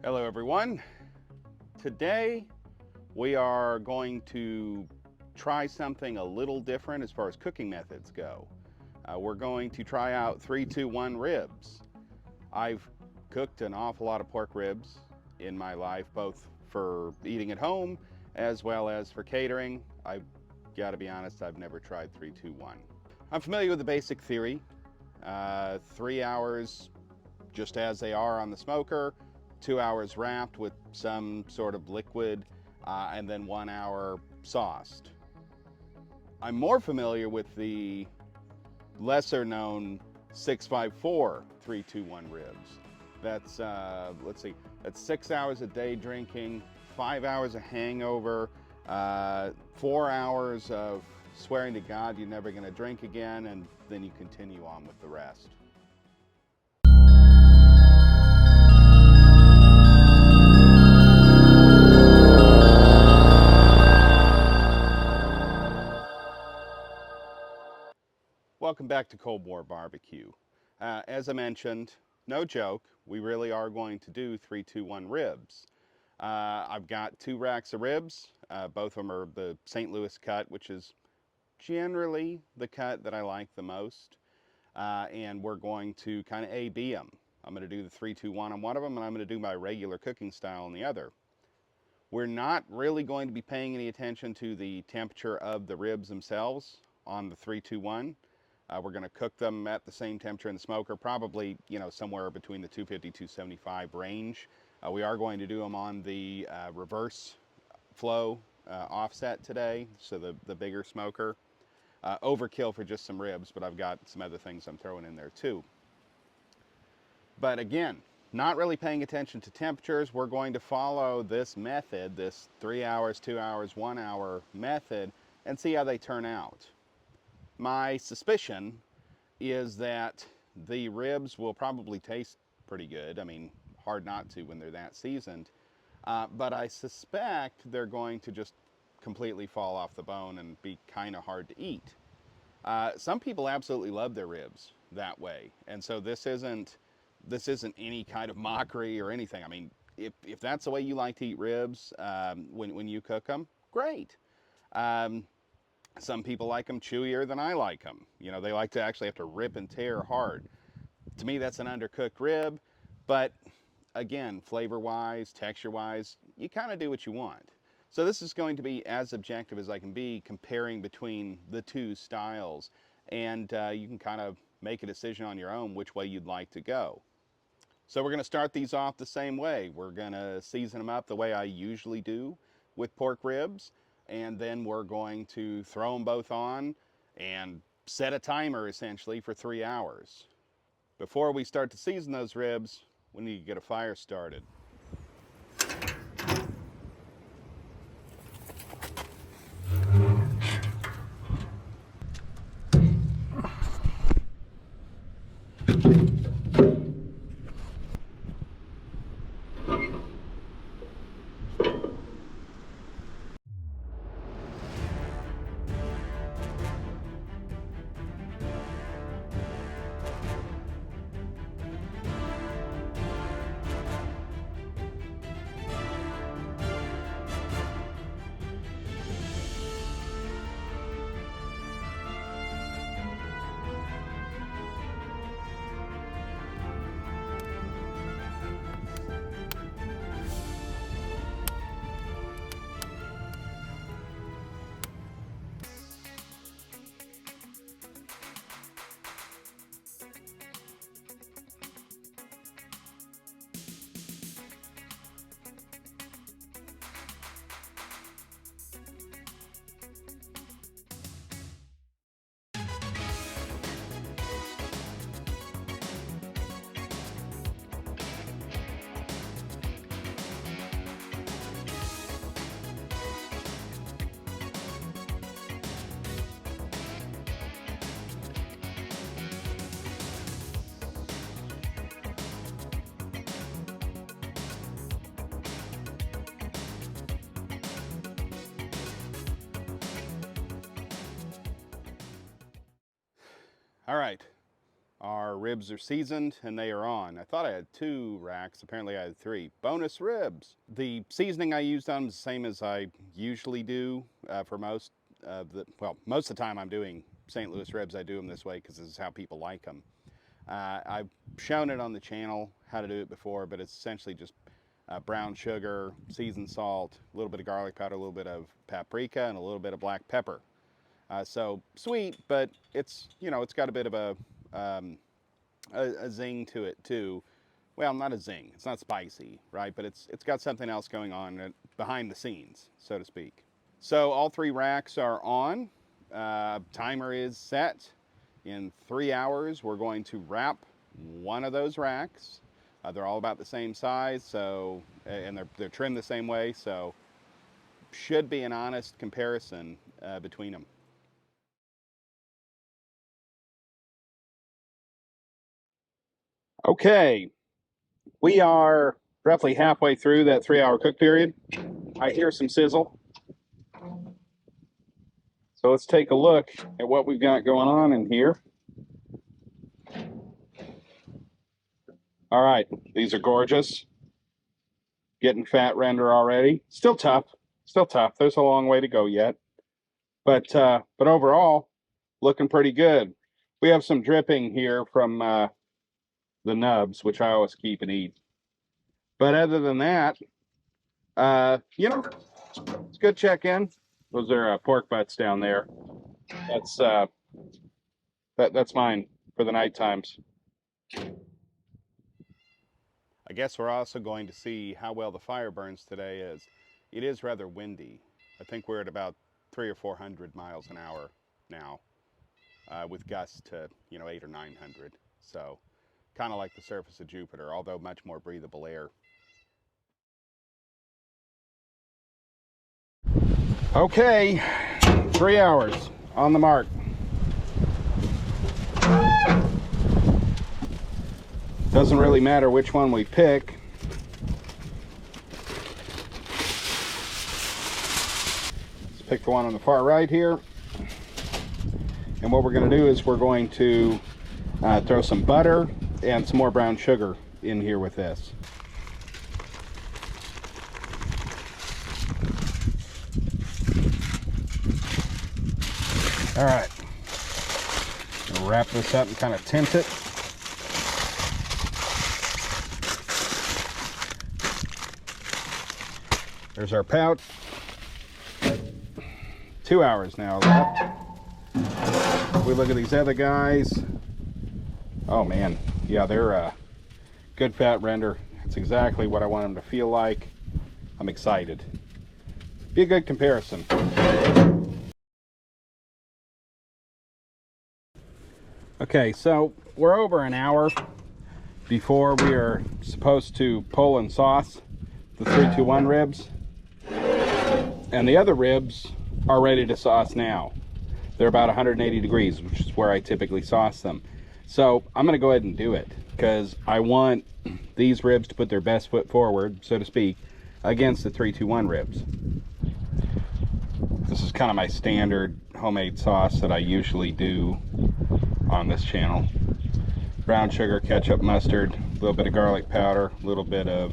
Hello everyone. Today we are going to try something a little different as far as cooking methods go. We're going to try out 3-2-1 ribs. I've cooked an awful lot of pork ribs in my life, both for eating at home as well as for catering. I've got to be honest, I've never tried 3-2-1. I'm familiar with the basic theory. 3 hours just as they are on the smoker, 2 hours wrapped with some sort of liquid, and then 1 hour sauced. I'm more familiar with the lesser known 6-5-4 3-2-1 ribs. That's, let's see, that's 6 hours a day drinking, 5 hours of hangover, 4 hours of swearing to God you're never gonna drink again, and then you continue on with the rest. Welcome back to Cold War Barbecue. As I mentioned, no joke, we really are going to do 3-2-1 ribs. I've got 2 racks of ribs. Both of them are the St. Louis cut, which is generally the cut that I like the most. And we're going to kind of A-B them. I'm going to do the 3-2-1 on one of them, and I'm going to do my regular cooking style on the other. We're not really going to be paying any attention to the temperature of the ribs themselves on the 3-2-1. We're going to cook them at the same temperature in the smoker, probably, somewhere between the 250-275 range. We are going to do them on the reverse flow offset today, so the bigger smoker. Overkill for just some ribs, but I've got some other things I'm throwing in there too. But again, not really paying attention to temperatures. We're going to follow this method, this 3 hours, 2 hours, 1 hour method, and see how they turn out. My suspicion is that the ribs will probably taste pretty good. I mean, hard not to when they're that seasoned. But I suspect they're going to just completely fall off the bone and be kind of hard to eat. Some people absolutely love their ribs that way. And so this isn't any kind of mockery or anything. I mean, if that's the way you like to eat ribs when you cook them, great. Some people like them chewier than I like them. They like to actually have to rip and tear hard. To me, that's an undercooked rib, but again, flavor-wise, texture-wise, you kind of do what you want. So this is going to be as objective as I can be, comparing between the two styles, and you can kind of make a decision on your own which way you'd like to go. So we're going to start these off the same way. We're going to season them up the way I usually do with pork ribs, and then we're going to throw them both on and set a timer essentially for 3 hours. Before we start to season those ribs, we need to get a fire started. All right, Our ribs are seasoned and they are on. I thought I had 2 racks, apparently I had 3. Bonus ribs. The seasoning I used on them is the same as I usually do for most of most of the time I'm doing St. Louis ribs. I do them this way because this is how people like them. I've shown it on the channel how to do it before, but it's essentially just brown sugar, seasoned salt, a little bit of garlic powder, a little bit of paprika, and a little bit of black pepper. So sweet, but it's, you know, it's got a bit of a zing to it too. Well, not a zing. It's not spicy, right? But it's got something else going on behind the scenes, so to speak. So all 3 racks are on. Timer is set. In 3 hours, we're going to wrap one of those racks. They're all about the same size, so and they're trimmed the same way, so should be an honest comparison between them. Okay, we are roughly halfway through that 3-hour cook period. I hear some sizzle. So let's take a look at what we've got going on in here. All right, these are gorgeous. Getting fat render already. Still tough. Still tough. There's a long way to go yet. But overall, looking pretty good. We have some dripping here from the nubs, which I always keep and eat. But other than that, you know, it's a good check-in. Those are pork butts down there. That's mine for the night times. I guess we're also going to see how well the fire burns today, as it is rather windy. I think we're at about 300 or 400 miles an hour now, with gusts to 800 or 900. So kind of like the surface of Jupiter, although much more breathable air. Okay, 3 hours on the mark. Doesn't really matter which one we pick. Let's pick the one on the far right here. And what we're going to do is we're going to throw some butter and some more brown sugar in here with this. All right, gonna wrap this up and kind of tint it. There's our pouch. 2 hours now left. We look at these other guys. Oh man, yeah, they're good fat render. It's exactly what I want them to feel like. I'm excited. Be a good comparison. Okay, so we're over an hour before we are supposed to pull and sauce the 321 ribs. And the other ribs are ready to sauce now. They're about 180 degrees, which is where I typically sauce them. So I'm gonna go ahead and do it because I want these ribs to put their best foot forward, so to speak, against the 321 ribs. This is kind of my standard homemade sauce that I usually do on this channel. Brown sugar, ketchup, mustard, a little bit of garlic powder, a little bit of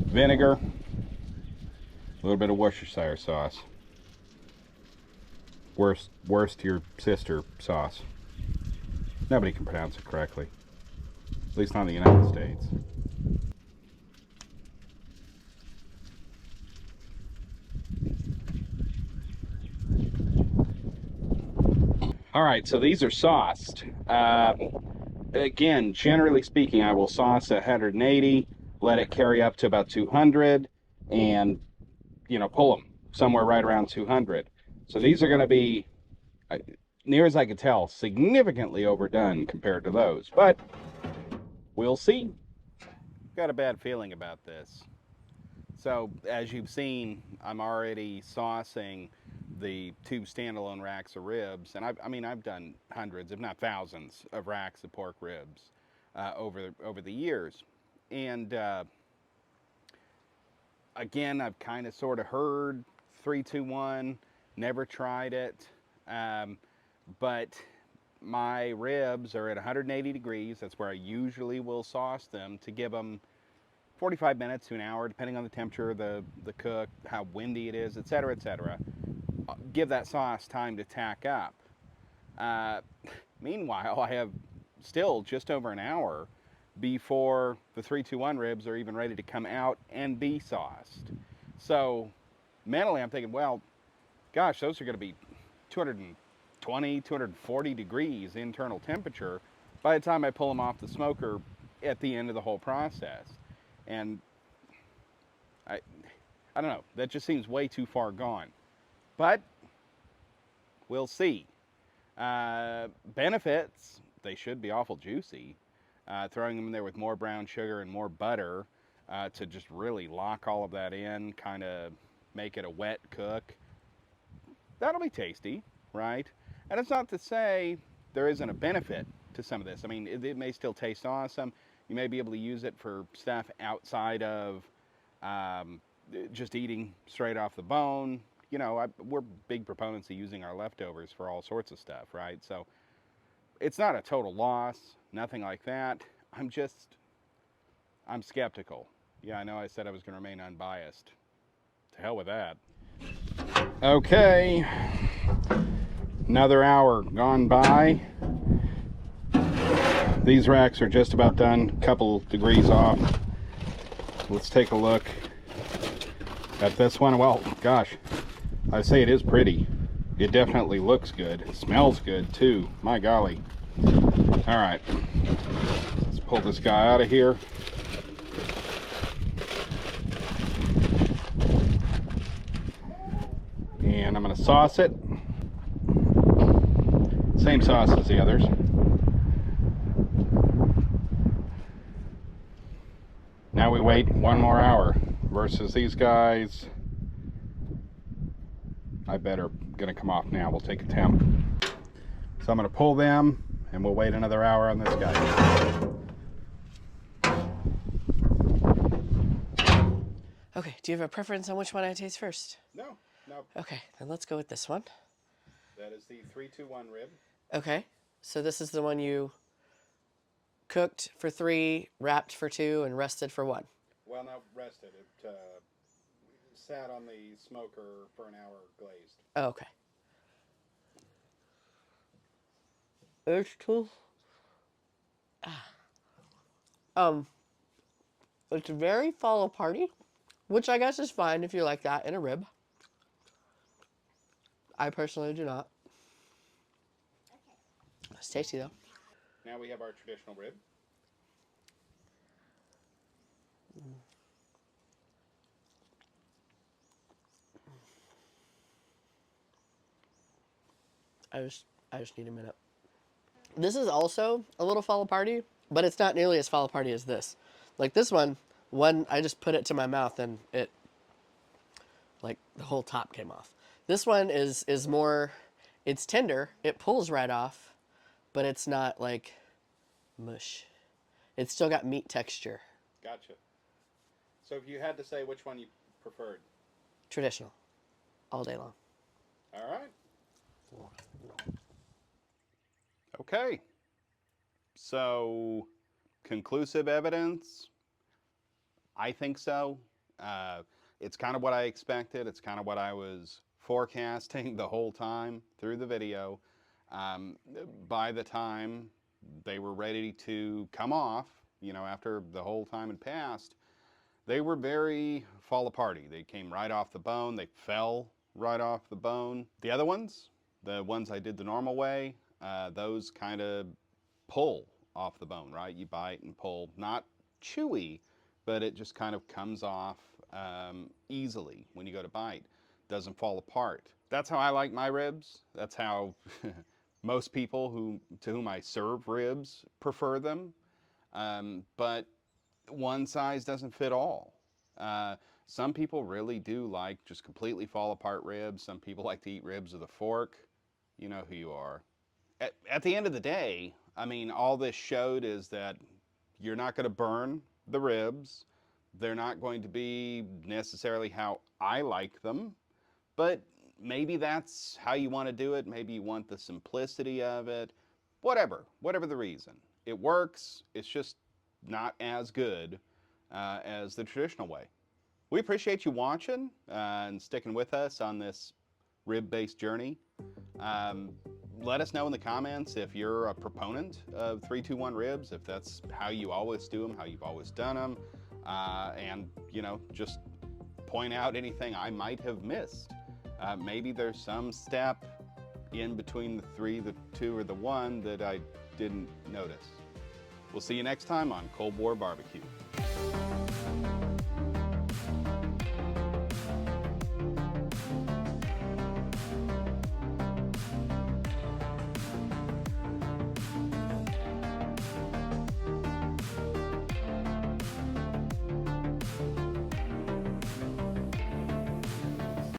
vinegar, a little bit of Worcestershire sauce. Worcestershire sauce. Nobody can pronounce it correctly, at least not in the United States. All right, so these are sauced. Again, generally speaking, I will sauce at 180, let it carry up to about 200, and pull them somewhere right around 200. So these are going to be, near as I can tell, significantly overdone compared to those, but we'll see. Got a bad feeling about this. So as you've seen, I'm already saucing the 2 standalone racks of ribs, and I've done hundreds, if not thousands, of racks of pork ribs over the years, and again, I've kind of sort of heard 321, never tried it, but my ribs are at 180 degrees. That's where I usually will sauce them to give them 45 minutes to an hour, depending on the temperature, the cook, how windy it is, etc., etc. Give that sauce time to tack up. Uh, Meanwhile, I have still just over an hour before the 321 ribs are even ready to come out and be sauced. So mentally, I'm thinking, well, gosh, those are going to be 220, 240 degrees internal temperature by the time I pull them off the smoker at the end of the whole process. And I, I don't know, that just seems way too far gone. But we'll see. Benefits, they should be awful juicy. Throwing them in there with more brown sugar and more butter to just really lock all of that in, kind of make it a wet cook. That'll be tasty, right? And it's not to say there isn't a benefit to some of this. I mean, it may still taste awesome. You may be able to use it for stuff outside of um, just eating straight off the bone. You know, we're big proponents of using our leftovers for all sorts of stuff, right? So it's not a total loss, nothing like that. I'm skeptical. Yeah, I know I said I was going to remain unbiased. To hell with that. Okay, another hour gone by. These racks are just about done, couple degrees off. Let's take a look at this one. Well, gosh, I say it is pretty. It definitely looks good. It smells good too. My golly. All right, let's pull this guy out of here. And I'm going to sauce it. Same sauce as the others. Now we wait one more hour versus these guys. I bet are going to come off now. We'll take a temp. So I'm going to pull them and we'll wait another hour on this guy. Okay, do you have a preference on which one I taste first? No. Okay, then let's go with this one. That is the 321 rib. Okay, so this is the one you cooked for 3, wrapped for 2, and rested for 1. Well, not rested. It sat on the smoker for an hour glazed. Oh, okay. It's cool. It's very fall aparty, which I guess is fine if you like that in a rib. I personally do not. It's tasty though. Now we have our traditional rib. I just need a minute. This is also a little fall aparty, but it's not nearly as fall aparty as this. Like this one, I just put it to my mouth and it, like the whole top came off. This one is more, it's tender. It pulls right off, but it's not like mush. It's still got meat texture. Gotcha. So if you had to say which one you preferred? Traditional, all day long. All right. Okay. So, conclusive evidence? I think so. It's kind of what I expected. It's kind of what I was forecasting the whole time through the video. By the time they were ready to come off, you know, after the whole time had passed, they were very fall aparty. They came right off the bone. They fell right off the bone. The other ones, the ones I did the normal way, those kind of pull off the bone, right? You bite and pull. Not chewy, but it just kind of comes off easily when you go to bite. Doesn't fall apart. That's how I like my ribs. That's how most people to whom I serve ribs prefer them. But one size doesn't fit all. Some people really do like just completely fall apart ribs. Some people like to eat ribs with a fork. You know who you are. At the end of the day, I mean, all this showed is that you're not going to burn the ribs. They're not going to be necessarily how I like them, but maybe that's how you want to do it. Maybe you want the simplicity of it. whatever the reason. It works, it's just not as good as the traditional way. We appreciate you watching and sticking with us on this rib-based journey. Um, Let us know in the comments if you're a proponent of 3-2-1 ribs, if that's how you always do them, how you've always done them, and just point out anything I might have missed. Maybe there's some step in between the 3, the 2, or the 1 that I didn't notice. We'll see you next time on Cold War Barbecue.